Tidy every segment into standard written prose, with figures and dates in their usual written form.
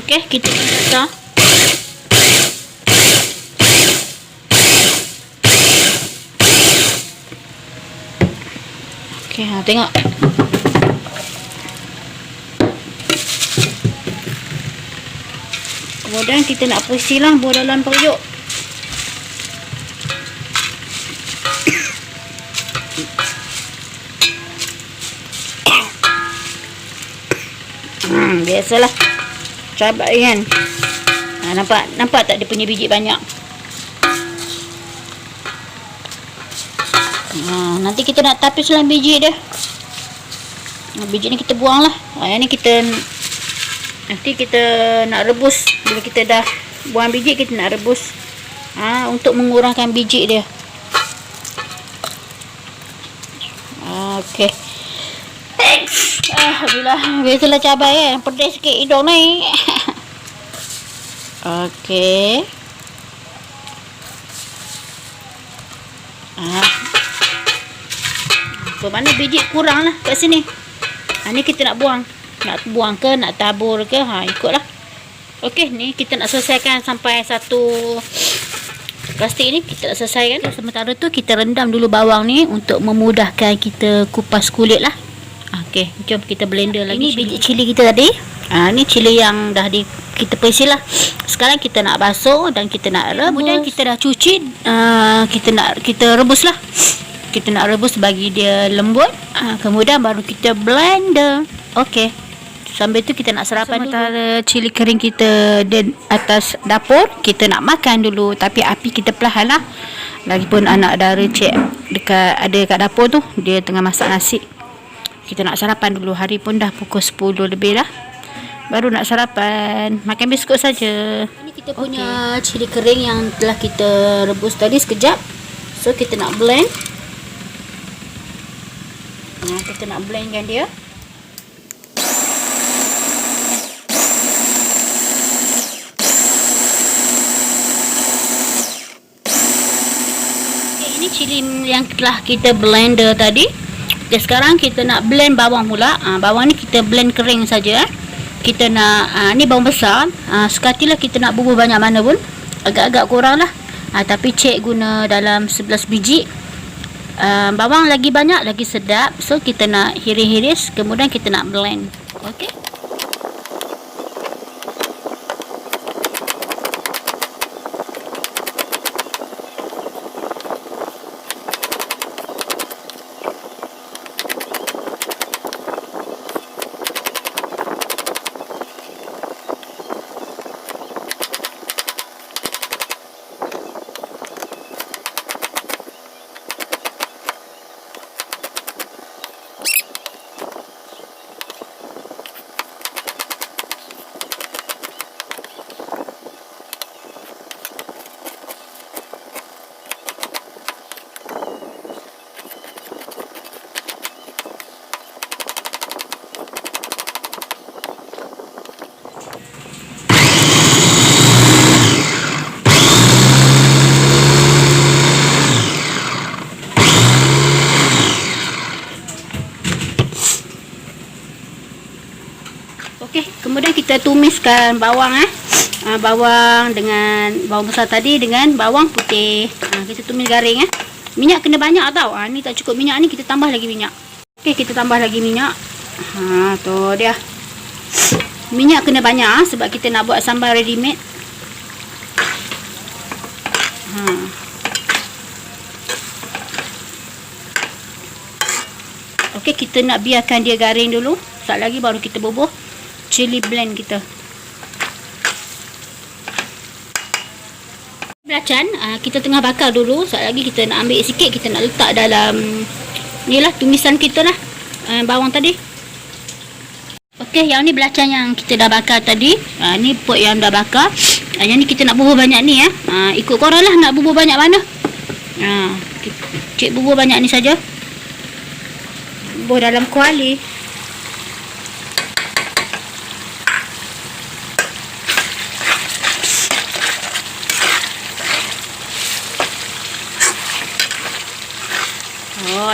Okey, kita masak. Okey, tengok. Kemudian kita nak silang buah dalam periuk. Biasalah cabai kan. Nampak tak dia punya biji banyak. Nanti kita nak tapis lah biji dia. Biji ni kita buang lah. Yang ni nanti kita nak rebus. Bila kita dah buang biji, kita nak rebus untuk mengurangkan biji dia. Okey. Alhamdulillah, biasalah cabai pedas sikit hidung ni. Okey. Mana biji kurang lah kat sini. Ni kita nak buang. Nak buang ke, nak tabur ke, ikutlah. Okey, ni kita nak selesaikan sampai satu plastik ni kita nak selesaikan. Sementara tu kita rendam dulu bawang ni untuk memudahkan kita kupas kulit lah. Okey, jom kita blender lagi. Ini biji cili kita tadi. Ni cili yang dah kita pesil lah. Sekarang kita nak basuh dan kita nak rebus. Kemudian kita dah cuci, kita rebus lah. Kita nak rebus bagi dia lembut. Kemudian baru kita blender. Okey. Sambil tu kita nak sarapan dulu. Sementara cili kering kita di atas dapur, kita nak makan dulu. Tapi api kita perlahan lah. Lagipun anak dara cik ada kat dapur tu, dia tengah masak nasi. Kita nak sarapan dulu. Hari pun dah pukul 10 lebih dah. Baru nak sarapan. Makan biskut saja. Ini kita punya cili kering yang telah kita rebus tadi sekejap. So kita nak blend. Kita nak blendkan dia. Ini cili yang telah kita blender tadi. Okay, sekarang kita nak blend bawang pula. Bawang ni kita blend kering saja. Kita nak ni bawang besar. Sekatilah kita nak bubuh banyak mana pun. Agak-agak kurang lah. Tapi cik guna dalam 11 biji. Bawang lagi banyak lagi sedap. So kita nak hiris-hiris, kemudian kita nak blend. Okey. Okey, kemudian kita tumiskan bawang bawang dengan bawang besar tadi dengan bawang putih. Kita tumis garing Minyak kena banyak tau. Ni tak cukup minyak ni, kita tambah lagi minyak. Okey, kita tambah lagi minyak. Tu dia. Minyak kena banyak sebab kita nak buat sambal ready made. Okey, kita nak biarkan dia garing dulu. Sekejap lagi baru kita bubuh chili blend kita. Belacan kita tengah bakar dulu. Sekejap lagi kita nak ambil sikit, kita nak letak dalam ni lah tumisan kita lah, bawang tadi. Okey, yang ni belacan yang kita dah bakar tadi. Ni pot yang dah bakar. Yang ni kita nak bubuh banyak ni ikut korang lah nak bubuh banyak mana. Cik bubuh banyak ni saja. Bubuh dalam kuali.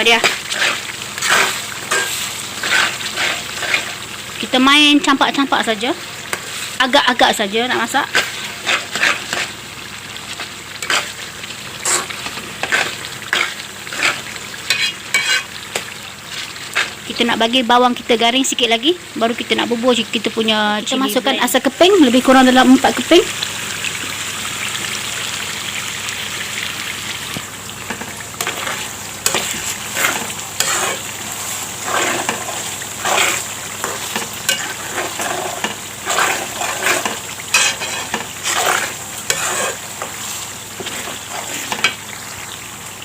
Dia. Kita main campak-campak saja. agak-agak saja nak masak. Kita nak bagi bawang kita garing sikit lagi, baru kita nak bubur kita punya cili. Kita masukkan asam keping, lebih kurang dalam 4 keping.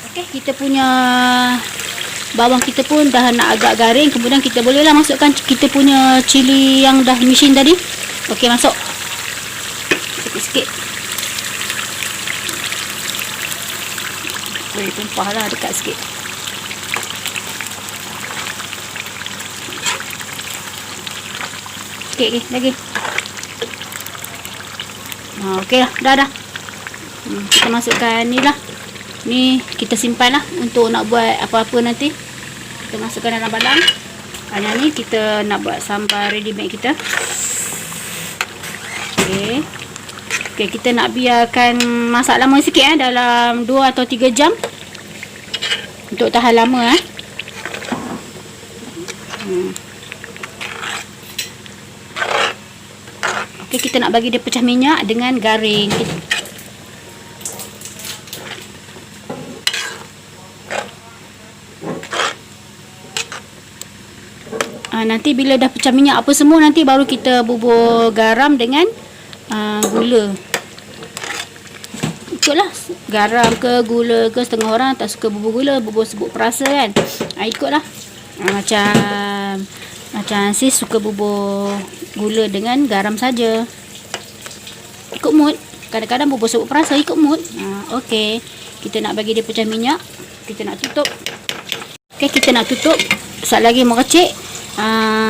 Okey, kita punya bawang kita pun dah nak agak garing. Kemudian kita bolehlah masukkan kita punya cili yang dah mesin tadi. Okey, masuk sikit-sikit. Boleh tumpah lah dekat sikit. Sikit lagi. Okey lah, dah. Kita masukkan ni lah. Ni kita simpan lah untuk nak buat apa-apa nanti. Kita masukkan dalam balang. Yang ni kita nak buat sambal ready made kita. Okey, kita nak biarkan masak lama sikit dalam 2 atau 3 jam. Untuk tahan lama Okey, kita nak bagi dia pecah minyak dengan garing. Nanti bila dah pecah minyak apa semua, nanti baru kita bubur garam dengan gula. Ikutlah, garam ke gula ke. Setengah orang tak suka bubur gula, bubur sebut perasa kan. Ikutlah. Macam sis suka bubur gula dengan garam saja. Ikut mood. Kadang-kadang bubur sebut perasa, ikut mood. Okey, kita nak bagi dia pecah minyak. Kita nak tutup. Okey, kita nak tutup. Sekejap lagi merecik.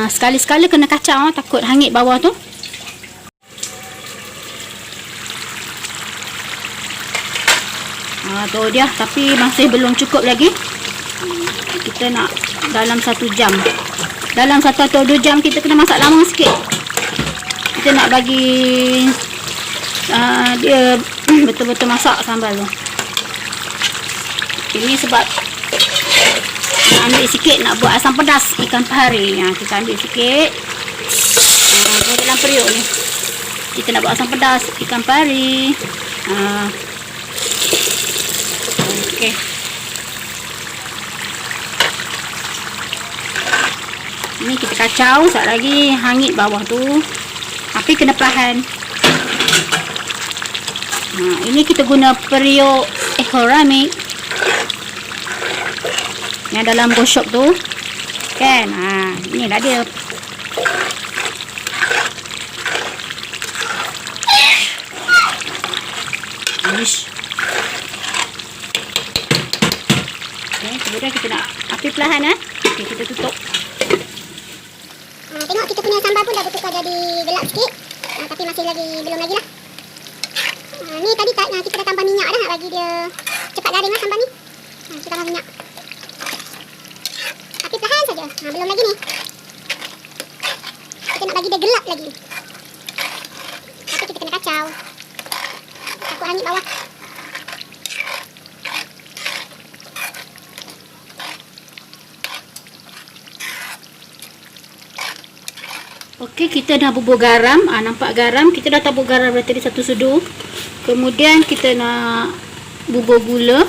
Sekali-sekala kena kacau, takut hangit bawah tu. Tu dia, tapi masih belum cukup lagi. Kita nak dalam 1 jam. Dalam 1 atau 2 jam kita kena masak lama sikit. Kita nak bagi dia betul-betul masak sambal tu. Ini sebab nak ambil sikit nak buat asam pedas ikan pari. Kita ambil sikit. Dalam periuk ni kita nak buat asam pedas ikan pari. Okey. Ini kita kacau. Sekejap lagi hangit bawah tu. Tapi kena perlahan. Ini kita guna periuk ekoramik yang dalam gosok tu kan. Inilah dia. Kemudian kita nak api perlahan. Okey, kita tutup. Tengok kita punya sambal pun dah bertukar jadi gelap sikit. Tapi masih belum lagi lah. Ni tadi kita dah tambah minyak dah nak bagi dia cepat garing lah sambal ni. Kita tambah minyak. Tapi perlahan saja. Belum lagi ni. Kita nak bagi dia gelap lagi. Tapi kita kena kacau. Takut hangit bawah. Okey, kita dah bubur garam. Nampak garam. Kita dah tabur garam tadi 1 sudu. Kemudian kita nak bubur gula.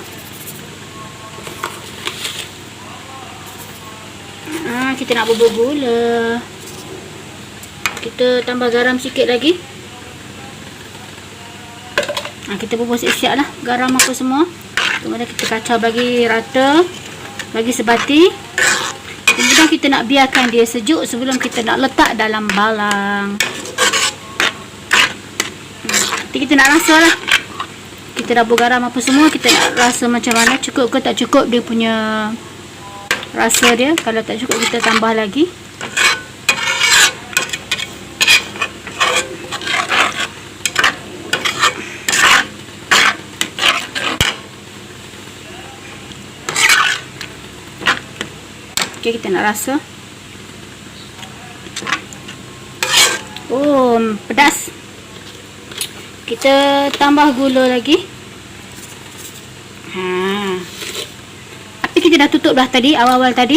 Kita nak bubur gula. Kita tambah garam sikit lagi. Kita bubur siap-siap lah garam apa semua. Kemudian kita kacau bagi rata, bagi sebati. Kemudian kita nak biarkan dia sejuk sebelum kita nak letak dalam balang. Nanti kita nak rasa lah. Kita dah garam apa semua, kita nak rasa macam mana, cukup ke tak cukup dia punya rasa dia. Kalau tak cukup kita tambah lagi. Okey, kita nak rasa. Oh, pedas. Kita tambah gula lagi. Api kita dah tutup dah tadi, awal-awal tadi.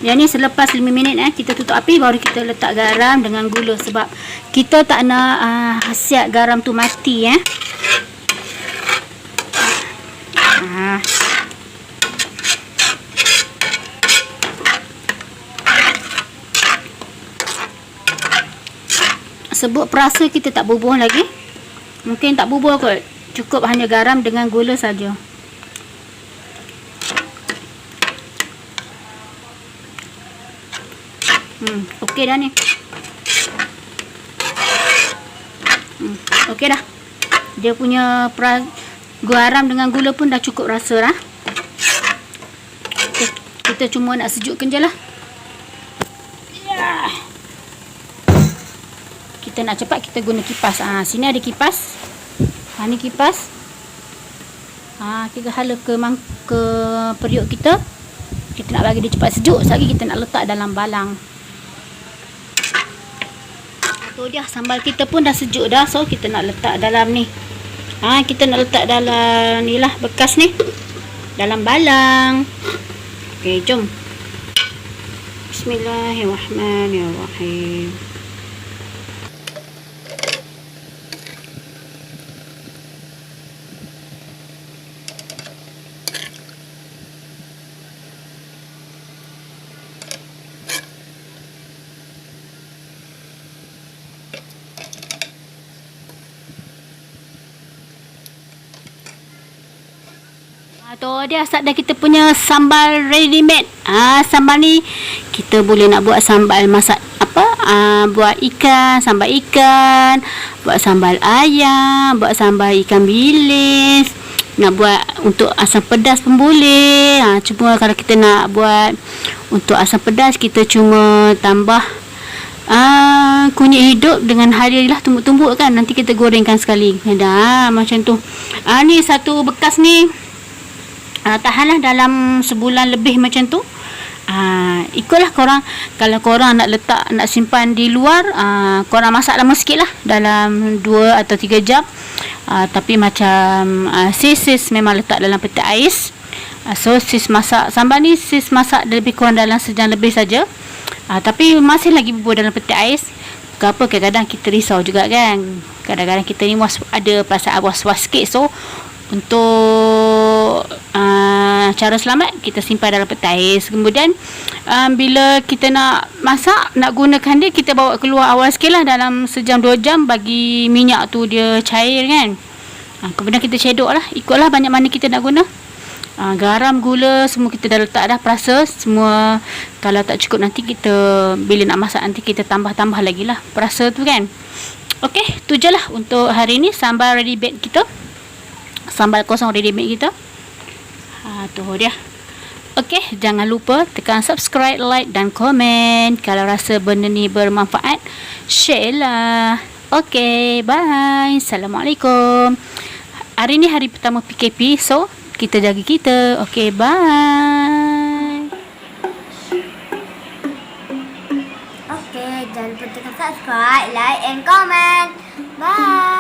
Yang ni selepas 5 minit kita tutup api, baru kita letak garam dengan gula, sebab kita tak nak khasiat garam tu mati Sebut perasa kita tak bubuh lagi. Mungkin tak bubuh kot. Cukup hanya garam dengan gula saja. Okey dah ni. Okey dah. Dia punya garam dengan gula pun dah cukup rasa dah. Okay. Kita cuma nak sejukkan je lah. Kita nak cepat, kita guna kipas. Sini ada kipas. Ni kipas. Kita hala ke periuk kita. Kita nak bagi dia cepat sejuk. Sekali kita nak letak dalam balang. Tu dia, sambal kita pun dah sejuk dah. So kita nak letak dalam ni. Kita nak letak dalam ni lah, bekas ni. Dalam balang. Okey, jom. Bismillahirrahmanirrahim. Tu dia dah kita punya sambal ready made. Sambal ni kita boleh nak buat sambal masak buat ikan, sambal ikan, buat sambal ayam, buat sambal ikan bilis, nak buat untuk asam pedas pun boleh. Cuma kalau kita nak buat untuk asam pedas, kita cuma tambah kunyit hidup dengan halia lah, tumbuk-tumbuk kan, nanti kita gorengkan sekali. Dah macam tu. Ni satu bekas ni tahanlah dalam sebulan lebih macam tu. Ikutlah korang. Kalau korang nak letak, nak simpan di luar, korang masak lama sikit lah, dalam 2 atau 3 jam. Tapi macam sis memang letak dalam peti ais. So sis masak sambal ni, sis masak lebih kurang dalam sejam lebih saja. Tapi masih lagi bubur dalam peti ais. Kenapa? Kadang-kadang kita risau juga kan. Kadang-kadang kita ni ada perasaan was-was sikit. So untuk cara selamat, kita simpan dalam peti ais. Kemudian bila kita nak masak, nak gunakan dia, kita bawa keluar awal sikit lah, dalam sejam 2 jam, bagi minyak tu dia cair kan. Kemudian kita cedok lah, ikutlah banyak mana kita nak guna. Garam, gula semua kita dah letak dah, perasa semua. Kalau tak cukup, nanti kita bila nak masak, nanti kita tambah-tambah lagi lah perasa tu kan. Okey, tu je lah untuk hari ni sambal ready made kita. Sambal kosong ready made kita. Tu dia. Okey, jangan lupa tekan subscribe, like dan komen. Kalau rasa benda ni bermanfaat, share lah. Okey, bye. Assalamualaikum. Hari ni hari pertama PKP, so kita jaga kita. Okey, bye. Okey, jangan lupa tekan subscribe, like and comment. Bye.